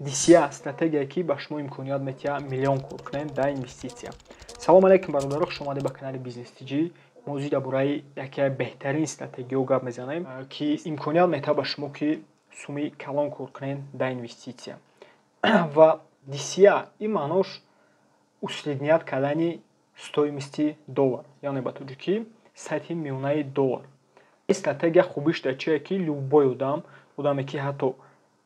DCA стратегия ки ба шумо имконият метиҳад миллион кор кунед дар инвеститсия. Салом алейкум бародаро, хуш омадед ба канали Business TG. мавзӯи дар бораи яке аз беҳтарин стратегияҳо гап мезанем ки имконият метиҳад ба шумо ки суми калон кор кунед дар инвеститсия. Ва DCA ин маънош усредният кардани стоимости доллар, яъне ба тоҷикӣ сатҳи миллионаи доллар. Ин стратегия хубиш дар чие ки любой одаме ки ҳатто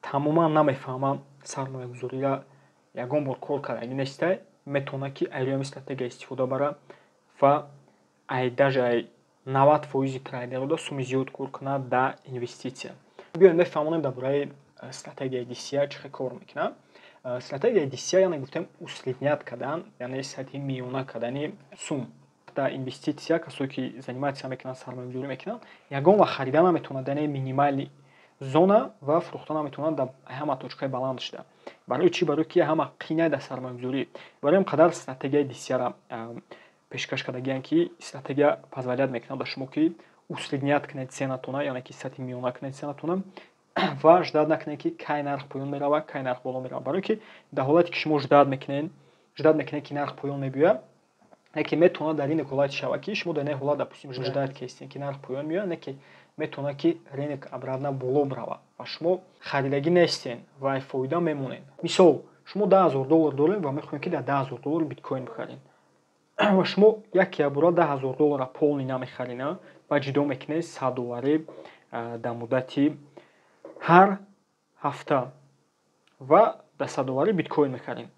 тамоман намефаҳмад сармоягузория ягон бор кор кардаги нестай, метавонад ки аз ин стратегия истифода бара ва даже 90% трейдерҳо суми зиёд кор кунад дар инвеститсия. Биёед бифаҳмонем дар бораи стратегияи DCA чӣ кор мекунад. Стратегияи DCA яъне гуфтем усредният кардан, яъне сатҳи миллиона кардани сум дар инвеститсия. Касое ки заниматсия мекунанд, сармоягузорӣ мекунанд, ягон вақт харида наметавонад дар минимали зона ва фурӯхта наметавонад дар ҳама точкаи баланд шуда. Барои чӣ? Барои ки ҳама қинай дар сармоягузорӣ. Барои ин қадар стратегияи DCA-ра пешкаш кардагианд ки стратегия позволяет мекунад ба шумо ки усредният кунед ценатона, яъне ки сатҳи миллиона кунед ценатона ва ждат накунед ки кай нарх поён меравад, кай нарх боло меравад. Барои ки дар ҳолате ки шумо ждат мекунед ки нарх поён мебиёяд, яке метавонад дар ин ҳолат шавад ки шумо дар ин ҳолат допустим ждат кистед ки нарх поён меояд, яке метавонад ки рынок обратно боло бравад ва шумо харидагӣ нестен ва фоида мемонед. Мисол, шумо $10,000 доред ва мехоҳед ки дар $10,000 биткоин бихаред ва шумо яке бора $10,000 полни намехаред ва ҷудо мекунед $100 дар муддати ҳар ҳафта ва дар $100 биткоин мехаред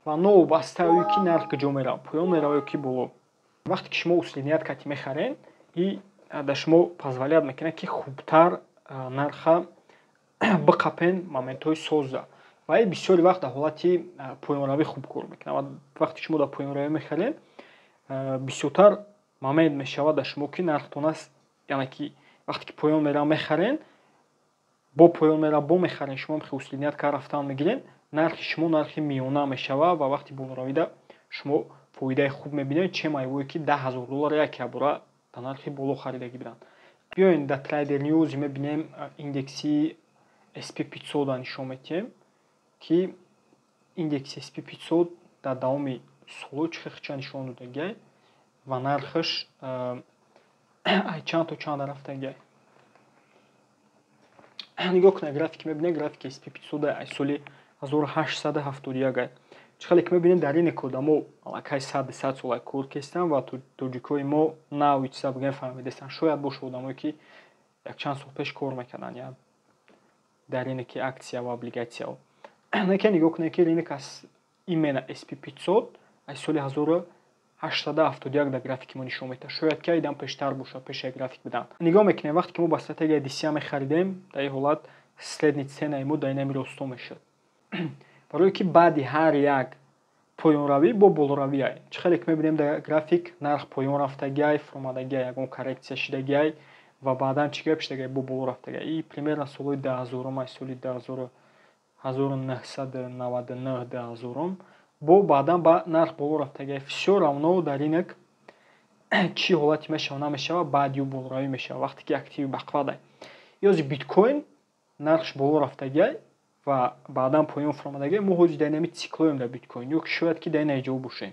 ва новобаста ки нарх куҷо меравад, поён меравад ё ки боло. Вақте ки шумо усредният кати мехаред, и дар шумо позволяет мекунад ки хубтар нарха биқапен моментҳои соза ва ин бисёри вақт дар ҳолати поёнравӣ хуб кор мекунад. Вақте шумо дар поёнравӣ мехаред, бисёртар момент мешавад дар шумо ки нархтон аст, яъне ки вақте ки поён меравад мехаред, бо поён меравад бо мехаред, шумо мехоҳед усредният кар рафтан мегиред, нархи шумо нархи миллиона мешавад ва вақти болоравида шумо фоидаи хуб мебинед, чем айвое ки $10,000 яке бора дар нархи боло харидагӣ буданд. Биёед дар Trader News мебинем индекси SP500 нишон медиҳем ки индекси SP500 дар давоми солҳо чихелча нишон додагиай ва нархаш ай чанд то чанд рафтагиай. Нигоҳ кунед, график мебинед, графики SP500 ай соли 1871 чихеле ки мебинем дар ин кодамо аллакай 100 сола кор кестан ва тоҷикои мо навичса буген фаҳмидастан. Шояд боша одамое ки якчанд сол пеш кор мекарданд дар ринки аксия ва облигатсияҳо. Неке нигоҳ кунед ки ринок аз имена SP500 аз соли 1871 дар графики мо нишон метавад. Шояд ки айдан пештар бошад, пешаи график буданд. Нигоҳ мекунем вақте ки мо ба стратегияи DCA мехаридем, дар ин ҳолат средни ценаи мо дар ин росто мешавад. Барое ки баъди ҳар як поёнравӣ бо болоравиай, чихеле ки мебинем дар график нарх поён рафтагиай, омадагиай, ягон коррексия шидагиай ва баъдан чӣ гап шидагиай, бо боло рафтагиай. И примерно солҳои 2000 соли 1999 2000 бо баъдан ба нарх боло рафтагиай. Всё равно дар ринок чӣ ҳолати мешавад намешавад, баъди ю болоравӣ мешавад вақте ки активи бақвадай. ёзи биткоин нархш боло рафтагиай ва баъдан поён фаромадагиай. Мо ҳозир дар ин циклоем дар биткоин, ё ки шояд ки дар ин ҷо бошем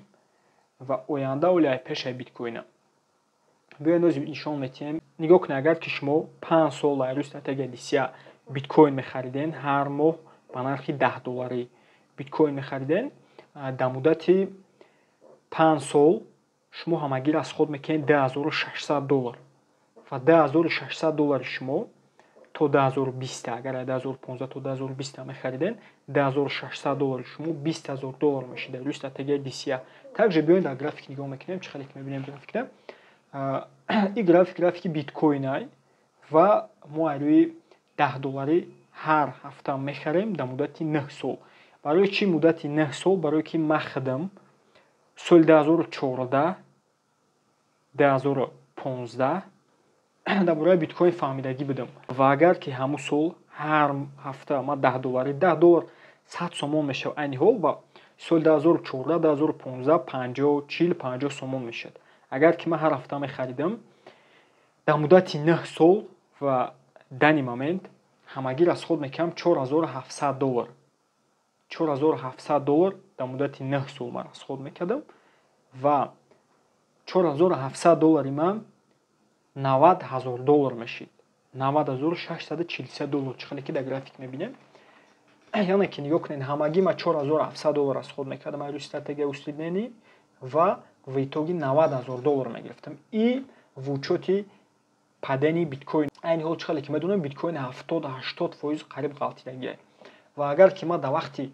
ва оянда оли ай пешаи биткоина. Биёед озир нишон метиҳем. Нигоҳ кунед, агар ки шумо 5 сол дар рӯи стратегияи DCA биткоин мехариден, ҳар моҳ ба нархи $10 биткоин мехариден, дар муддати 5 сол шумо ҳамагӣ расход мекунед $2600 ва $2600 шумо то 2020, агар 2015 то 2020 мехариден, $2600 шумо $20000 мешид дар рӯи стратегияи DCA. Также биёед дар график нигоҳ мекунем, чихеле ки мебинем графикда. Ин графики биткоинай ва мо аз рӯи $10 ҳар ҳафта мехарем дар муддати 9 сол. Барои чӣ муддати 9 сол? Барои ки ман худам соли 2014 2015 дар бораи биткоин фаҳмидагӣ будам ва агар ки ҳамун сол ҳар ҳафта ман $10 100 сомон мешавад айни ҳол ва соли 2014 2015 50 40 50 сомон мешавад. Агар ки ман ҳар ҳафта мехаридам дар муддати 9 сол ва дар ин момент ҳамагӣ расход мекунам $4700. $4700 дар муддати 9 сол ман расход мекардам ва $4700 ман $90000 мешид. $90643 чиқаде ки дар график мебинем. Яъне ки нигоҳ кунед ҳамагӣ ман $4700 расход мекардам аз рӯи стратегияи услубненӣ ва в итоги $90000 мегирифтам. И в учёти падени биткоин. Айни ҳол чиқаде ки медонем биткоин 70-80% қариб ғалтидагиае. Ва агар ки ман дар вақти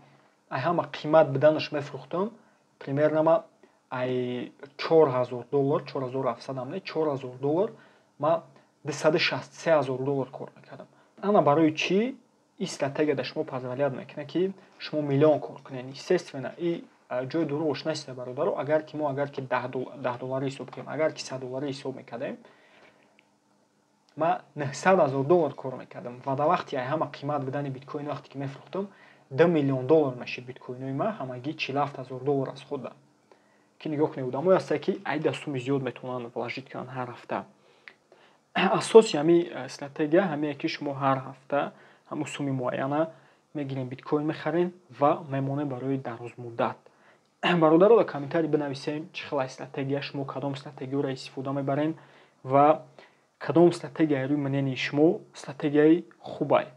ай ҳама қимат биданаш мефурӯхтам, примерно ман ай $4000, $4700 ман $263000 кор мекардам. Ана барои чӣ ин стратегия дар шумо позволят мекунад ки шумо миллион кор кунед. Естественно, и ҷои дуруғ ошно ҳастед бародаро. Агар ки $10 ҳисоб кунем, агар ки $100 ҳисоб мекардем, ман $900,000 кор мекардам ва дар вақти ай ҳама қимат бидани биткоин вақте ки мефурӯхтам, $2 миллион мешид биткоинои ман, ҳамагӣ $47000 расхода. Ки нигоҳ кунед, одамое ҳастанд ки айда суми зиёд метавонанд вложит кунанд ҳар ҳафта. Асоси ҳамин стратегия ҳамие ки шумо ҳар ҳафта ҳамун суми муайяна мегирем биткоин мехарем ва мемонем барои дарозмуддат. Бародаро дар комментарий бинависем чӣ хела стратегия шумо кадом стратегияро истифода мебарем ва кадом стратегияи рӯи мнении шумо стратегияи хуб аст.